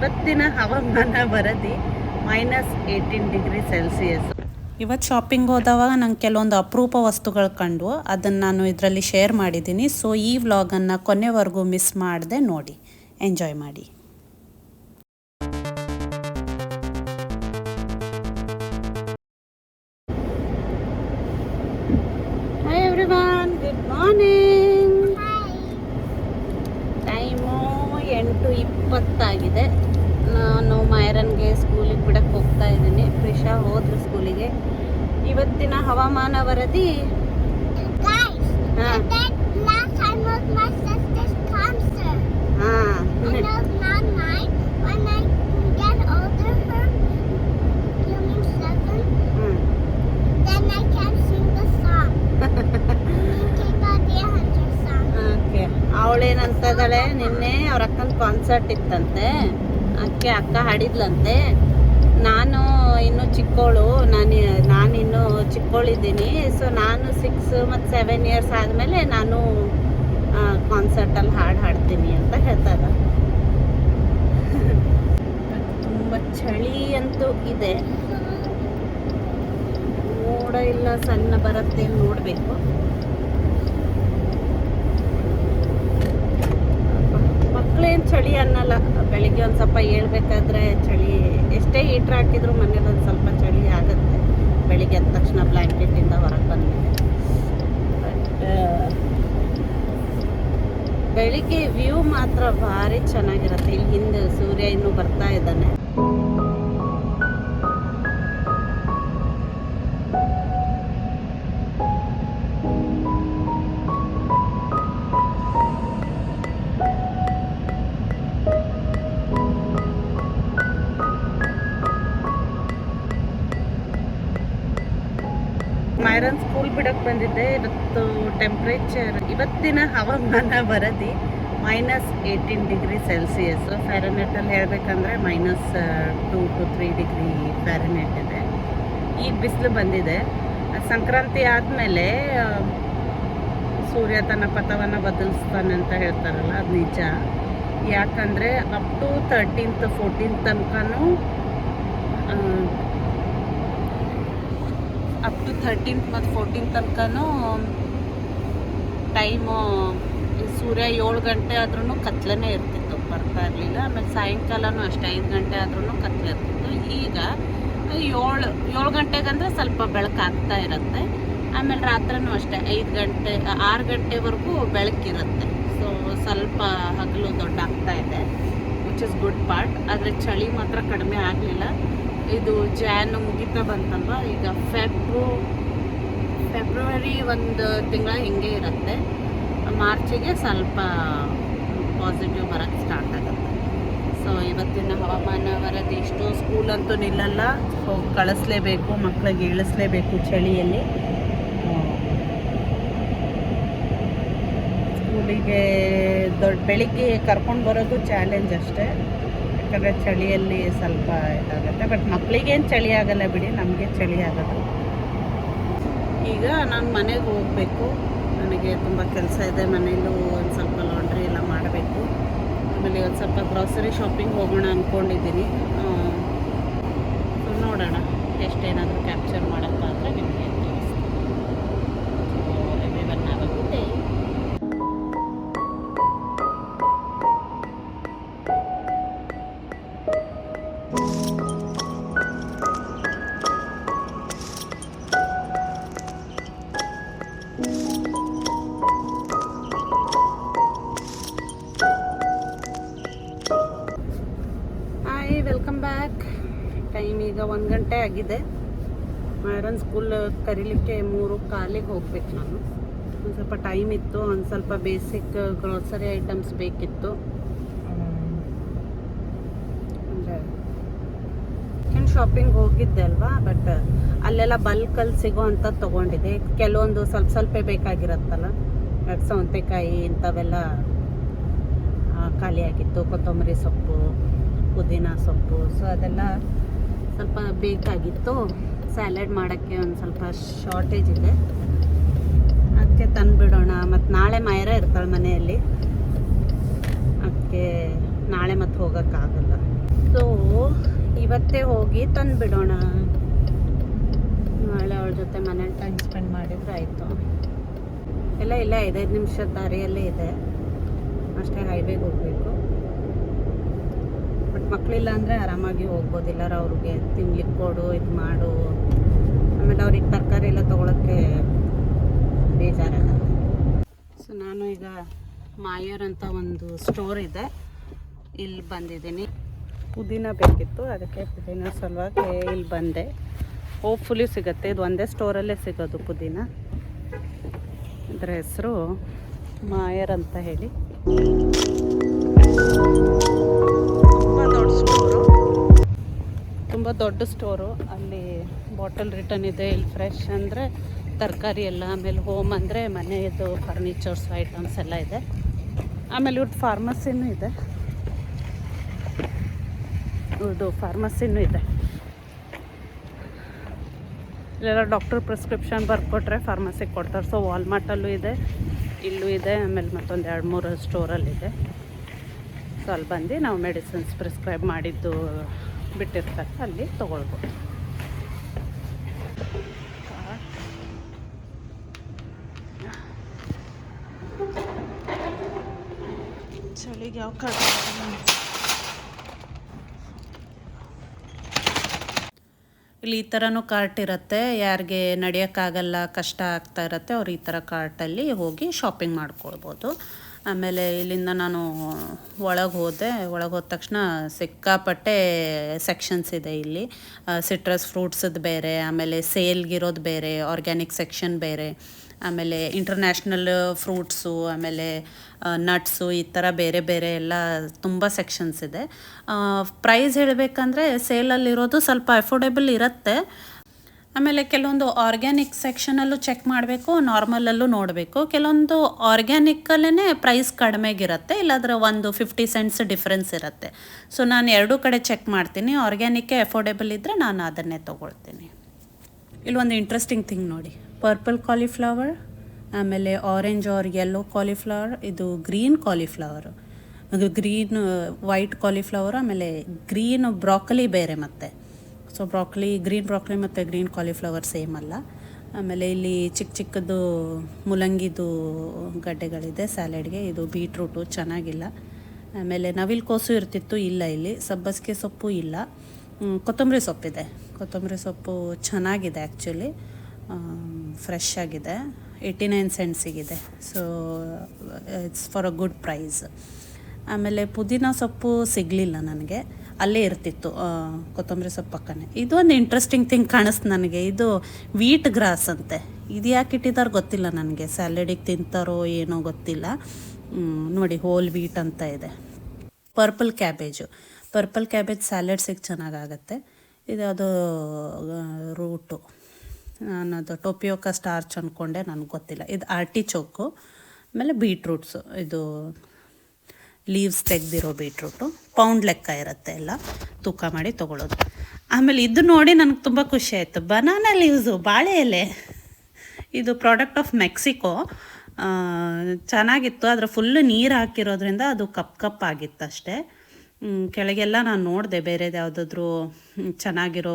ಇವತ್ತಿನ ಹವಾಮಾನ ವರದಿ -18 ಡಿಗ್ರಿ ಸೆಲ್ಸಿಯಸ್. ಇವತ್ತು ಶಾಪಿಂಗ್ ಹೋದವಾಗ ನಂಗೆ ಕೆಲವೊಂದು ಅಪರೂಪ ವಸ್ತುಗಳು ಕಂಡು ಅದನ್ನು ನಾನು ಇದರಲ್ಲಿ ಶೇರ್ ಮಾಡಿದ್ದೀನಿ. ಸೊ ಈ ವ್ಲಾಗನ್ನು ಕೊನೆವರೆಗೂ ಮಿಸ್ ಮಾಡದೆ ನೋಡಿ, ಎಂಜಾಯ್ ಮಾಡಿ. Hi everyone, good morning. Time 8:20 ನಾನು ಮೈರನ್ಗೆ ಸ್ಕೂಲಿಗೆ ಬಿಡಕ್ಕೆ ಹೋಗ್ತಾ ಇದ್ದೀನಿ. ಪ್ರಿಷಾ ಹೋದ್ರು ಸ್ಕೂಲಿಗೆ. ಇವತ್ತಿನ ಹವಾಮಾನ ವರದಿ ಅವಳೇನಂತದಾಳೆ, ನಿನ್ನೆ ಅವ್ರ ಅಕ್ಕನ ಕಾನ್ಸರ್ಟ್ ಇತ್ತಂತೆ, ಅಕ್ಕ ಹಾಡಿದ್ಲಂತೆ. ನಾನು ಇನ್ನೂ ಚಿಕ್ಕವಳು, ನಾನಿನ್ನೂ ಚಿಕ್ಕವಳಿದ್ದೀನಿ. ಸೊ ನಾನು 6 ಮತ್ತು 7 ಇಯರ್ಸ್ ಆದಮೇಲೆ ನಾನು ಕಾನ್ಸರ್ಟಲ್ಲಿ ಹಾಡ್ತೀನಿ ಅಂತ ಹೇಳ್ತಾರೆ. ತುಂಬ ಚಳಿ ಅಂತೂ ಇದೆ, ಮೋಡ ಇಲ್ಲ, ಸಣ್ಣ ಬರುತ್ತೆ, ನೋಡಬೇಕು. ಮಕ್ಕಳೇನು ಚಳಿ ಅನ್ನಲ್ಲ. ಬೆಳಿಗ್ಗೆ ಒಂದು ಸ್ವಲ್ಪ ಹೇಳ್ಬೇಕಾದ್ರೆ ಚಳಿ, ಎಷ್ಟೇ ಹೀಟ್ರ್ ಹಾಕಿದ್ರು ಮನೇಲಿ ಒಂದು ಸ್ವಲ್ಪ ಚಳಿ ಆಗುತ್ತೆ ಬೆಳಿಗ್ಗೆ ಎದ್ದ ತಕ್ಷಣ ಬ್ಲ್ಯಾಂಕೆಟಿಂದ ಹೊರಗೆ ಬಂದ್ಮೇಲೆ. ಬಟ್ ಬೆಳಿಗ್ಗೆ ವ್ಯೂ ಮಾತ್ರ ಭಾರಿ ಚೆನ್ನಾಗಿರುತ್ತೆ. ಇಲ್ಲಿ ಹಿಂದೆ ಸೂರ್ಯ ಇನ್ನೂ ಬರ್ತಾ ಇದ್ದಾನೆ. ಮೈರನ್ ಸ್ಕೂಲ್ ಬಿಡಕ್ಕೆ ಬಂದಿದ್ದೆ. ಇವತ್ತು ಟೆಂಪ್ರೇಚರ್, ಇವತ್ತಿನ ಹವಾಮಾನ ವರದಿ -18 ಡಿಗ್ರಿ ಸೆಲ್ಸಿಯಸ್. ಫ್ಯಾರನೇಟಲ್ಲಿ ಹೇಳಬೇಕಂದ್ರೆ -2 to 3 ಡಿಗ್ರಿ ಫ್ಯಾರನೇಟ್ ಇದೆ. ಈಗ ಬಿಸಿಲು ಬಂದಿದೆ. ಸಂಕ್ರಾಂತಿ ಆದಮೇಲೆ ಸೂರ್ಯ ತನ್ನ ಪಥವನ್ನು ಬದಲಿಸ್ತಾನೆ ಅಂತ ಹೇಳ್ತಾರಲ್ಲ, ಅದು ನಿಜ. ಯಾಕಂದರೆ ಅಪ್ ಟು 13th 14th ತನಕನೂ ಅಪ್ ಟು 13th ಮತ್ತು 14th ತನಕನೂ ಟೈಮು ಸೂರ್ಯ 7 ಗಂಟೆ ಆದ್ರೂ ಕತ್ಲೇ ಇರ್ತಿತ್ತು, ಬರ್ತಾ ಇರಲಿಲ್ಲ. ಆಮೇಲೆ ಸಾಯಂಕಾಲನೂ ಅಷ್ಟೇ 5 ಗಂಟೆ ಆದ್ರೂ ಕತ್ಲೆ ಇರ್ತಿತ್ತು. ಈಗ 7 ಗಂಟೆಗಂದರೆ ಸ್ವಲ್ಪ ಬೆಳಕಾಗ್ತಾ ಇರುತ್ತೆ. ಆಮೇಲೆ ರಾತ್ರಿನೂ ಅಷ್ಟೇ 5 ಗಂಟೆ 6 ಗಂಟೆವರೆಗೂ ಬೆಳಕಿರುತ್ತೆ. ಸೊ ಸ್ವಲ್ಪ ಹಗಲು ದೊಡ್ಡ ಆಗ್ತಾ ಇದೆ, ವಿಚ್ ಇಸ್ ಗುಡ್ ಪಾರ್ಟ್. ಆದರೆ ಚಳಿ ಮಾತ್ರ ಕಡಿಮೆ ಆಗಲಿಲ್ಲ. ಇದು ಜಾನ್ ಮುಗಿತಾ ಬಂತಲ್ವ, ಈಗ ಫೆಬ್ರವರಿ ಒಂದು ತಿಂಗಳ ಹಿಂಗೆ ಇರುತ್ತೆ. ಮಾರ್ಚಿಗೆ ಸ್ವಲ್ಪ ಪಾಸಿಟಿವ್ ಬರೋಕ್ಕೆ ಸ್ಟಾರ್ಟ್ ಆಗುತ್ತೆ. ಸೊ ಇವತ್ತಿನ ಹವಾಮಾನ ವರದಿ ಇಷ್ಟು. ಸ್ಕೂಲಂತೂ ನಿಲ್ಲಲ್ಲ, ಹೋಗಿ ಕಳಿಸ್ಲೇಬೇಕು, ಮಕ್ಕಳಿಗೆ ಇಳಿಸ್ಲೇಬೇಕು ಚಳಿಯಲ್ಲಿ. ಸ್ಕೂಲಿಗೆ ಬೆಳಿಗ್ಗೆ ಕರ್ಕೊಂಡು ಬರೋದು ಚಾಲೆಂಜ್ ಅಷ್ಟೇ, ಯಾಕಂದರೆ ಚಳಿಯಲ್ಲಿ ಸ್ವಲ್ಪ ಇದಾಗುತ್ತೆ. ಬಟ್ ಮಕ್ಕಳಿಗೇನು ಚಳಿ ಆಗಲ್ಲ ಬಿಡಿ, ನಮಗೆ ಚಳಿ ಆಗೋದು. ಈಗ ನಾನು ಮನೆಗೆ ಹೋಗಬೇಕು, ನನಗೆ ತುಂಬ ಕೆಲಸ ಇದೆ. ಮನೇಲೂ ಒಂದು ಸ್ವಲ್ಪ ಲಾಂಡ್ರಿ ಎಲ್ಲ ಮಾಡಬೇಕು. ಆಮೇಲೆ ಒಂದು ಸ್ವಲ್ಪ ಗ್ರಾಸರಿ ಶಾಪಿಂಗ್ ಹೋಗೋಣ ಅಂದ್ಕೊಂಡಿದ್ದೀನಿ. ನೋಡೋಣ ಎಷ್ಟೇನಾದರೂ ಕ್ಯಾಪ್ಚರ್ ಮಾಡೋಕ್ಕಾದರೆ ನಿಮಗೆ everyone have a good day. Welcome back. Time ಈಗ 1 ಗಂಟೆ ಆಗಿದೆ. ಮೈರನ್ ಸ್ಕೂಲ್ ಕರೀಲಿಕ್ಕೆ 3:15 ಹೋಗ್ಬೇಕು ನಾನು. ಒಂದು ಸ್ವಲ್ಪ ಟೈಮ್ ಇತ್ತು, ಒಂದು ಸ್ವಲ್ಪ ಬೇಸಿಕ್ ಗ್ರೋಸರಿ ಐಟಮ್ಸ್ ಬೇಕಿತ್ತು. ಅಂದರೆ ಏನು ಶಾಪಿಂಗ್ ಹೋಗಿದ್ದೆ ಅಲ್ವಾ, ಬಟ್ ಅಲ್ಲೆಲ್ಲ ಬಲ್ಕಲ್ಲಿ ಸಿಗೋ ಅಂಥದ್ದು ತೊಗೊಂಡಿದ್ದೆ. ಕೆಲವೊಂದು ಸ್ವಲ್ಪ ಬೇಕಾಗಿರತ್ತಲ್ಲ, ಸೌತೆಕಾಯಿ ಇಂಥವೆಲ್ಲ ಖಾಲಿಯಾಗಿತ್ತು. ಕೊತ್ತಂಬರಿ ಸೊಪ್ಪು, ಪುದೀನ ಸೊಪ್ಪು, ಸೊ ಅದೆಲ್ಲ ಸ್ವಲ್ಪ ಬೇಕಾಗಿತ್ತು. ಸ್ಯಾಲೆಡ್ ಮಾಡೋಕ್ಕೆ ಒಂದು ಸ್ವಲ್ಪ ಶಾರ್ಟೇಜ್ ಇದೆ, ಅದಕ್ಕೆ ತಂದುಬಿಡೋಣ. ಮತ್ತು ನಾಳೆ ಮೈರ ಇರ್ತಾಳೆ ಮನೆಯಲ್ಲಿ, ಅದಕ್ಕೆ ನಾಳೆ ಮತ್ತೆ ಹೋಗೋಕ್ಕಾಗಲ್ಲ. ಇವತ್ತೇ ಹೋಗಿ ತಂದು ಬಿಡೋಣ. ನಾಳೆ ಅವಳ ಜೊತೆ ಮನೇಲಿ ಟೈಮ್ ಸ್ಪೆಂಡ್ ಮಾಡಿದ್ರೆ ಆಯಿತು. ಎಲ್ಲ ಇಲ್ಲ 5 ನಿಮಿಷದ ದಾರಿಯಲ್ಲೇ ಇದೆ ಅಷ್ಟೇ, ಹೈವೇಗೆ ಹೋಗಬೇಕು. ಬಟ್ ಮಕ್ಕಳಿಲ್ಲ ಅಂದರೆ ಆರಾಮಾಗಿ ಹೋಗ್ಬೋದಿಲ್ಲ. ಅವ್ರಿಗೆ ತಿನ್ಲಿಕ್ಕೆ ಕೊಡು, ಇದು ಮಾಡು, ಆಮೇಲೆ ಅವ್ರಿಗೆ ತರಕಾರಿ ಎಲ್ಲ ತೊಗೊಳಕ್ಕೆ ಬೇಜಾರಾಗುತ್ತೆ. ಸೊ ನಾನು ಈಗ ಮಾಯರ್ ಅಂತ ಒಂದು ಸ್ಟೋರ್ ಇದೆ, ಇಲ್ಲಿ ಬಂದಿದ್ದೀನಿ. ಪುದೀನ ಬೇಕಿತ್ತು, ಅದಕ್ಕೆ ಪುದೀನ ಸಲುವಾಗಿ ಇಲ್ಲಿ ಬಂದೆ. ಹೋಪ್ಫುಲಿ ಸಿಗುತ್ತೆ. ಇದು ಒಂದೇ ಸ್ಟೋರಲ್ಲೇ ಸಿಗೋದು ಪುದೀನ. ಇದರ ಹೆಸರು ಮಾಯರ್ ಅಂತ ಹೇಳಿ. ತುಂಬ ದೊಡ್ಡ ಸ್ಟೋರು. ಅಲ್ಲಿ ಬಾಟಲ್ ರಿಟರ್ನ್ ಇದೆ. ಇಲ್ಲಿ ಫ್ರೆಶ್ ಅಂದರೆ ತರಕಾರಿ ಎಲ್ಲ, ಆಮೇಲೆ ಹೋಮ್ ಅಂದರೆ ಮನೆಯದು ಫರ್ನಿಚರ್ಸ್ ಐಟಮ್ಸ್ ಎಲ್ಲ ಇದೆ. ಆಮೇಲೆ ಇವ್ರದ್ದು ಫಾರ್ಮಸಿನೂ ಇದೆ. ಇಲ್ಲೆಲ್ಲ ಡಾಕ್ಟರ್ ಪ್ರಿಸ್ಕ್ರಿಪ್ಷನ್ ಬರ್ಕೊಟ್ರೆ ಫಾರ್ಮಸಿಗೆ ಕೊಡ್ತಾರೆ. ಸೊ ವಾಲ್ಮಾರ್ಟಲ್ಲೂ ಇದೆ, ಇಲ್ಲೂ ಇದೆ, ಆಮೇಲೆ ಮತ್ತೊಂದು 2-3 ಸ್ಟೋರಲ್ಲಿದೆ. ಸೊ ಅಲ್ಲಿ ಬಂದು ನಾವು ಮೆಡಿಸಿನ್ಸ್ ಪ್ರಿಸ್ಕ್ರೈಬ್ ಮಾಡಿದ್ದು ಬಿಟ್ಟಿರ್ತಾರೆ, ಅಲ್ಲಿ ತೊಗೊಳ್ಬೋದು. ಚಳಿಗೆ ಯಾವ ಕಡೆ ಇಲ್ಲಿ ಈ ಥರನೂ ಕಾರ್ಟ್ ಇರುತ್ತೆ. ಯಾರಿಗೆ ನಡೆಯೋಕ್ಕಾಗಲ್ಲ, ಕಷ್ಟ ಆಗ್ತಾ ಇರುತ್ತೆ, ಅವ್ರು ಈ ಥರ ಕಾರ್ಟಲ್ಲಿ ಹೋಗಿ ಶಾಪಿಂಗ್ ಮಾಡ್ಕೊಳ್ಬೋದು. ಆಮೇಲೆ ಇಲ್ಲಿಂದ ನಾನು ಒಳಗೆ ಹೋದ ತಕ್ಷಣ ಸಿಕ್ಕಾಪಟ್ಟೆ ಸೆಕ್ಷನ್ಸ್ ಇದೆ ಇಲ್ಲಿ. ಸಿಟ್ರಸ್ ಫ್ರೂಟ್ಸದ್ದು ಬೇರೆ, ಆಮೇಲೆ ಸೇಲ್ಗಿರೋದು ಬೇರೆ, ಆರ್ಗ್ಯಾನಿಕ್ ಸೆಕ್ಷನ್ ಬೇರೆ, ಆಮೇಲೆ ಇಂಟರ್ನ್ಯಾಷ್ನಲ್ ಫ್ರೂಟ್ಸು, ಆಮೇಲೆ ನಟ್ಸು, ಈ ಥರ ಬೇರೆ ಬೇರೆ ಎಲ್ಲ ತುಂಬ ಸೆಕ್ಷನ್ಸ್ ಇದೆ. ಪ್ರೈಸ್ ಹೇಳಬೇಕಂದ್ರೆ ಸೇಲಲ್ಲಿರೋದು ಸ್ವಲ್ಪ ಅಫೋರ್ಡೆಬಲ್ ಇರುತ್ತೆ. ಆಮೇಲೆ ಕೆಲವೊಂದು ಆರ್ಗ್ಯಾನಿಕ್ ಸೆಕ್ಷನಲ್ಲೂ ಚೆಕ್ ಮಾಡಬೇಕು, ನಾರ್ಮಲಲ್ಲೂ ನೋಡಬೇಕು. ಕೆಲವೊಂದು ಆರ್ಗ್ಯಾನಿಕಲ್ಲೇ ಪ್ರೈಸ್ ಕಡಿಮೆಗಿರುತ್ತೆ, ಇಲ್ಲಾಂದ್ರೆ ಒಂದು 50 ಸೆಂಟ್ಸ್ ಡಿಫ್ರೆನ್ಸ್ ಇರುತ್ತೆ. ಸೊ ನಾನು ಎರಡೂ ಕಡೆ ಚೆಕ್ ಮಾಡ್ತೀನಿ. ಆರ್ಗ್ಯಾನಿಕ್ಕೇ ಅಫೋರ್ಡೆಬಲ್ ಇದ್ದರೆ ನಾನು ಅದನ್ನೇ ತೊಗೊಳ್ತೀನಿ. ಇಲ್ಲೊಂದು ಇಂಟ್ರೆಸ್ಟಿಂಗ್ ಥಿಂಗ್ ನೋಡಿ, ಪರ್ಪಲ್ ಕಾಲಿಫ್ಲವರ್, ಆಮೇಲೆ ಆರೆಂಜ್ ಆರ್ ಯೆಲ್ಲೋ ಕಾಲಿಫ್ಲವರ್, ಇದು green cauliflower, green white cauliflower, ಆಮೇಲೆ ಗ್ರೀನ್ ಬ್ರಾಕೊಲಿ ಬೇರೆ. ಮತ್ತು ಸೊ ಗ್ರೀನ್ ಬ್ರಾಕೊಲಿ ಮತ್ತು ಗ್ರೀನ್ ಕಾಲಿಫ್ಲವರ್ ಸೇಮ್ ಅಲ್ಲ. ಆಮೇಲೆ ಇಲ್ಲಿ ಚಿಕ್ಕದು ಮುಲಂಗಿದು ಗಡ್ಡೆಗಳಿದೆ ಸ್ಯಾಲೆಡ್ಗೆ. ಇದು ಬೀಟ್ರೂಟು ಚೆನ್ನಾಗಿಲ್ಲ. ಆಮೇಲೆ ನವಿಲುಕೋಸು ಇರ್ತಿತ್ತು, ಇಲ್ಲ. ಇಲ್ಲಿ ಸಬ್ಬಸಿಗೆ ಸೊಪ್ಪು ಇಲ್ಲ. ಕೊತ್ತಂಬರಿ ಸೊಪ್ಪಿದೆ. ಕೊತ್ತಂಬರಿ ಸೊಪ್ಪು ಚೆನ್ನಾಗಿದೆ, ಆ್ಯಕ್ಚುಲಿ ಫ್ರೆಶ್ ಆಗಿದೆ. 89 ಸೆಂಟ್ಸಿಗಿದೆ. So it's for a good price. ಆಮೇಲೆ ಪುದೀನ ಸೊಪ್ಪು ಸಿಗಲಿಲ್ಲ ನನಗೆ, ಅಲ್ಲೇ ಇರ್ತಿತ್ತು ಕೊತ್ತಂಬರಿ ಸೊಪ್ಪು ಪಕ್ಕನೇ. ಇದು ಒಂದು ಇಂಟ್ರೆಸ್ಟಿಂಗ್ ಥಿಂಗ್ ಕಾಣಿಸ್ತು ನನಗೆ. ಇದು ವೀಟ್ ಗ್ರಾಸ್ ಅಂತೆ. ಇದು ಯಾಕೆ ಇಟ್ಟಿದ್ದಾರೆ ಗೊತ್ತಿಲ್ಲ ನನಗೆ. ಸ್ಯಾಲಡಿಗೆ ತಿಂತಾರೋ ಏನೋ ಗೊತ್ತಿಲ್ಲ. ನೋಡಿ, ಹೋಲ್ ವೀಟ್ ಅಂತ ಇದೆ. ಪರ್ಪಲ್ ಕ್ಯಾಬೇಜ್ ಸ್ಯಾಲೆಡ್ಸಿಗೆ ಚೆನ್ನಾಗಾಗತ್ತೆ. ಇದು ಅದು ರೂಟು, ನಾನು ಅದು ಟೊಪಿಯೋಕ ಸ್ಟಾರ್ಚ್ ಅಂದ್ಕೊಂಡೆ, ನನಗೆ ಗೊತ್ತಿಲ್ಲ. ಇದು ಆರ್ಟಿಚೋಕು. ಆಮೇಲೆ ಬೀಟ್ರೂಟ್ಸು, ಇದು ಲೀವ್ಸ್ ತೆಗೆದಿರೋ ಬೀಟ್ರೂಟು. ಪೌಂಡ್ ಲೆಕ್ಕ ಇರುತ್ತೆ, ಎಲ್ಲ ತೂಕ ಮಾಡಿ ತೊಗೊಳ್ಳೋದು. ಆಮೇಲೆ ಇದು ನೋಡಿ ನನಗೆ ತುಂಬ ಖುಷಿ ಆಯಿತು. ಬನಾನಾ ಲೀವ್ಸು, ಬಾಳೆ ಎಲೆ. ಇದು ಪ್ರಾಡಕ್ಟ್ ಆಫ್ ಮೆಕ್ಸಿಕೋ. ಚೆನ್ನಾಗಿತ್ತು, ಆದರೆ ಫುಲ್ಲು ನೀರು ಹಾಕಿರೋದ್ರಿಂದ ಅದು ಕಪ್ ಆಗಿತ್ತು ಅಷ್ಟೇ. ಕೆಳಗೆಲ್ಲ ನಾನು ನೋಡಿದೆ ಬೇರೆದು ಯಾವುದಾದ್ರೂ ಚೆನ್ನಾಗಿರೋ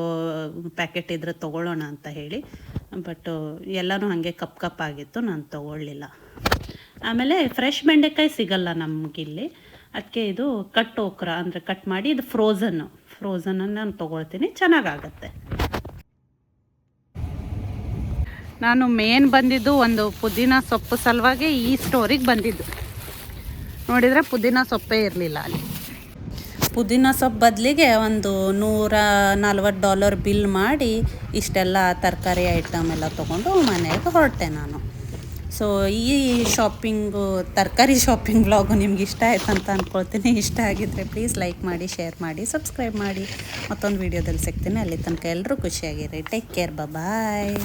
ಪ್ಯಾಕೆಟ್ ಇದ್ದರೆ ತೊಗೊಳ್ಳೋಣ ಅಂತ ಹೇಳಿ. ಬಟ್ ಎಲ್ಲನೂ ಹಾಗೆ ಕಪ್ ಆಗಿತ್ತು, ನಾನು ತೊಗೊಳ್ಳಿಲ್ಲ. ಆಮೇಲೆ ಫ್ರೆಶ್ ಬೆಂಡೆಕಾಯಿ ಸಿಗಲ್ಲ ನಮಗಿಲ್ಲಿ, ಅದಕ್ಕೆ ಇದು ಕಟ್ ಓಕ್ರಾ ಅಂದರೆ ಕಟ್ ಮಾಡಿ, ಇದು ಫ್ರೋಝನ್ನು ನಾನು ತೊಗೊಳ್ತೀನಿ, ಚೆನ್ನಾಗಾಗತ್ತೆ. ನಾನು ಮೇನ್ ಬಂದಿದ್ದು ಒಂದು ಪುದೀನ ಸೊಪ್ಪು ಸಲುವಾಗಿ ಈ ಸ್ಟೋರಿಗೆ ಬಂದಿದ್ದು. ನೋಡಿದರೆ ಪುದೀನ ಸೊಪ್ಪೇ ಇರಲಿಲ್ಲ ಅಲ್ಲಿ. ಪುದೀನ ಸೊಪ್ಪು ಬದಲಿಗೆ ಒಂದು $140 ಬಿಲ್ ಮಾಡಿ ಇಷ್ಟೆಲ್ಲ ತರಕಾರಿ ಐಟಮ್ ಎಲ್ಲ ತೊಗೊಂಡು ಮನೆಗೆ ಹೊರಟೆ ನಾನು. ಸೊ ಈ ತರಕಾರಿ ಶಾಪಿಂಗ್ ವ್ಲಾಗು ನಿಮ್ಗೆ ಇಷ್ಟ ಆಯ್ತು ಅಂತ ಅಂದ್ಕೊಳ್ತೀನಿ. ಇಷ್ಟ ಆಗಿದ್ದರೆ ಪ್ಲೀಸ್ ಲೈಕ್ ಮಾಡಿ, ಶೇರ್ ಮಾಡಿ, ಸಬ್ಸ್ಕ್ರೈಬ್ ಮಾಡಿ. ಮತ್ತೊಂದು ವೀಡಿಯೋದಲ್ಲಿ ಸಿಗ್ತೀನಿ. ಅಲ್ಲಿ ತನಕ ಎಲ್ಲರೂ ಖುಷಿಯಾಗಿರಿ. ಟೇಕ್ ಕೇರ್, ಬಾಯ್.